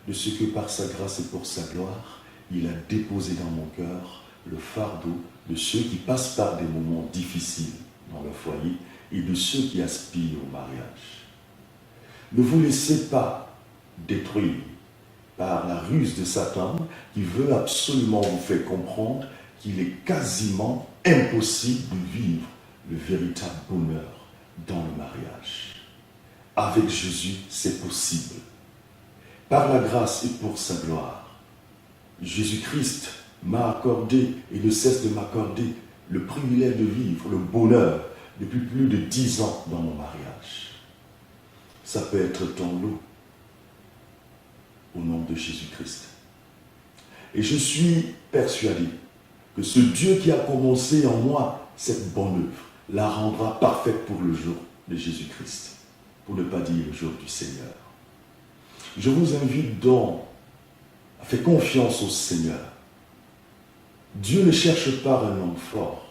de ce que par sa grâce et pour sa gloire, il a déposé dans mon cœur le fardeau de ceux qui passent par des moments difficiles dans le foyer et de ceux qui aspirent au mariage. Ne vous laissez pas détruire par la ruse de Satan qui veut absolument vous faire comprendre qu'il est quasiment impossible de vivre le véritable bonheur dans le mariage. Avec Jésus, c'est possible. Par la grâce et pour sa gloire, Jésus-Christ m'a accordé et ne cesse de m'accorder le privilège de vivre le bonheur depuis plus de 10 ans dans mon mariage. Ça peut être ton lot au nom de Jésus-Christ. Et je suis persuadé que ce Dieu qui a commencé en moi cette bonne œuvre la rendra parfaite pour le jour de Jésus-Christ, pour ne pas dire le jour du Seigneur. Je vous invite donc à faire confiance au Seigneur. Dieu ne cherche pas un homme fort,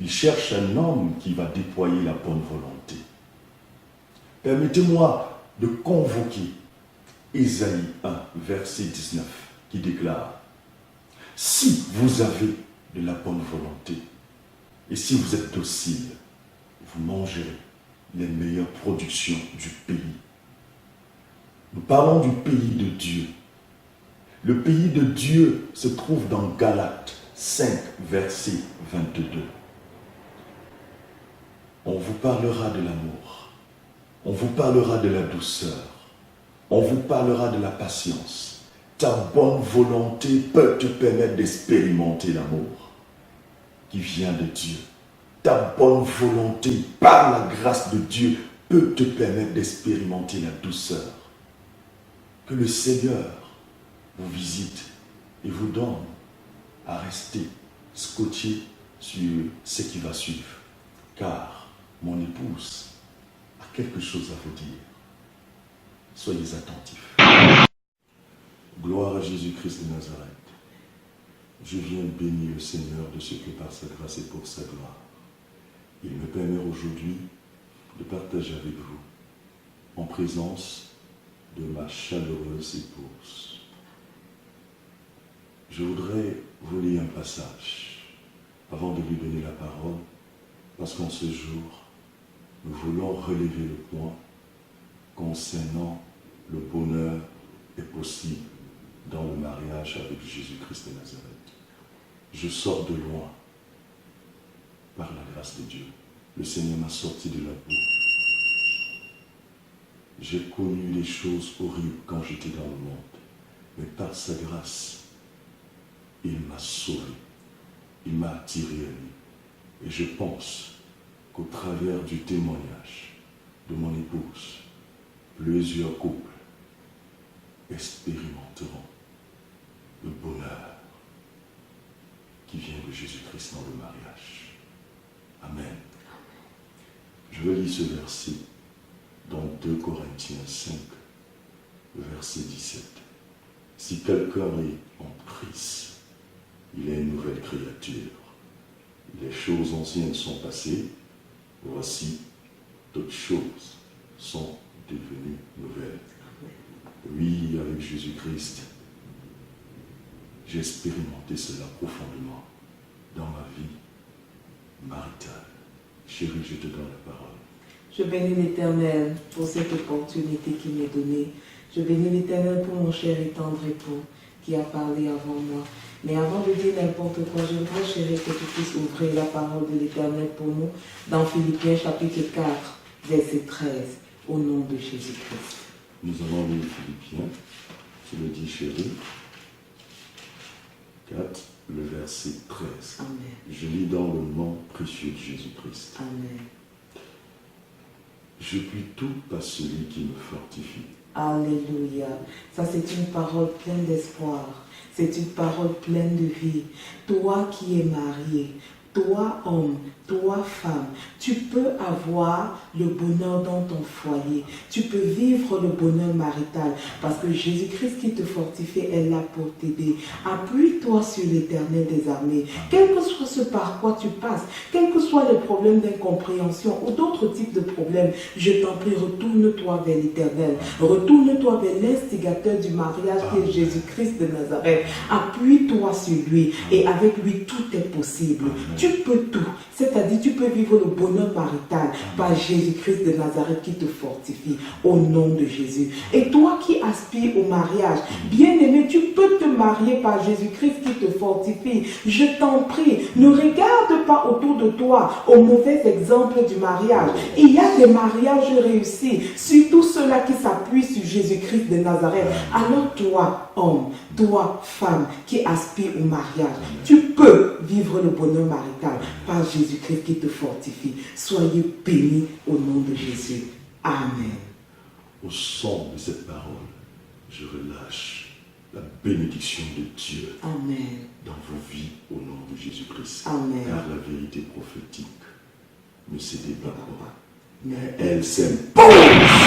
il cherche un homme qui va déployer la bonne volonté. Permettez-moi de convoquer Ésaïe 1, verset 19, qui déclare « Si vous avez de la bonne volonté, et si vous êtes docile, vous mangerez les meilleures productions du pays. » Nous parlons du pays de Dieu. Le pays de Dieu se trouve dans Galates 5, verset 22. On vous parlera de l'amour, on vous parlera de la douceur, on vous parlera de la patience. Ta bonne volonté peut te permettre d'expérimenter l'amour qui vient de Dieu. Ta bonne volonté, par la grâce de Dieu, peut te permettre d'expérimenter la douceur. Que le Seigneur vous visite et vous donne à rester scotché sur ce qui va suivre. Car mon épouse a quelque chose à vous dire. Soyez attentifs. Gloire à Jésus-Christ de Nazareth. Je viens bénir le Seigneur de ce que par sa grâce et pour sa gloire, il me permet aujourd'hui de partager avec vous, en présence de ma chaleureuse épouse. Je voudrais vous lire un passage avant de lui donner la parole, parce qu'en ce jour, nous voulons relever le point concernant le bonheur est possible dans le mariage avec Jésus-Christ de Nazareth. Je sors de loin par la grâce de Dieu. Le Seigneur m'a sorti de la boue. J'ai connu les choses horribles quand j'étais dans le monde, mais par sa grâce, il m'a sauvé, il m'a attiré à lui. Et je pense qu'au travers du témoignage de mon épouse, plusieurs couples expérimenteront le bonheur qui vient de Jésus-Christ dans le mariage. Amen. Je vais lire ce verset dans 2 Corinthiens 5, verset 17. Si quelqu'un est en Christ, il est une nouvelle créature. Les choses anciennes sont passées, voici, toutes choses sont devenues nouvelles. Oui, avec Jésus-Christ, j'ai expérimenté cela profondément dans ma vie maritale. Chérie, je te donne la parole. Je bénis l'Éternel pour cette opportunité qu'il m'est donnée. Je bénis l'Éternel pour mon cher et tendre époux qui a parlé avant moi. Mais avant de dire n'importe quoi, je voudrais, chérie, que tu puisses ouvrir la parole de l'Éternel pour nous dans Philippiens chapitre 4, verset 13, au nom de Jésus-Christ. Nous allons lire Philippiens, tu le dis, chérie, 4, le verset 13. Amen. Je lis dans le nom précieux de Jésus-Christ. Amen. Je puis tout par celui qui me fortifie. Alléluia. Ça, c'est une parole pleine d'espoir. C'est une parole pleine de vie. Toi qui es marié, toi homme, toi femme, tu peux avoir le bonheur dans ton foyer. Tu peux vivre le bonheur marital parce que Jésus-Christ qui te fortifie est là pour t'aider. Appuie-toi sur l'Éternel des armées. Quel que soit ce par quoi tu passes, quels que soient les problèmes d'incompréhension ou d'autres types de problèmes, je t'en prie, retourne-toi vers l'Éternel. Retourne-toi vers l'instigateur du mariage qui est Jésus-Christ de Nazareth. Appuie-toi sur lui et avec lui tout est possible. Tu peux tout. C'est-à-dire tu peux vivre le bonheur marital par Jésus-Christ de Nazareth qui te fortifie au nom de Jésus. Et toi qui aspires au mariage, bien-aimé, tu peux te marier par Jésus-Christ qui te fortifie. Je t'en prie, ne regarde pas autour de toi au mauvais exemple du mariage. Il y a des mariages réussis, surtout ceux-là qui s'appuient sur Jésus-Christ de Nazareth. Alors toi, homme, toi, femme, qui aspire au mariage, tu peux vivre le bonheur marital par Jésus-Christ qui te fortifie. Soyez bénis au nom de Jésus. Amen. Au son de cette parole, je relâche la bénédiction de Dieu Amen. dans vos vies au nom de Jésus-Christ. Amen. Car la vérité prophétique ne se débat pas, Mais elle s'impose.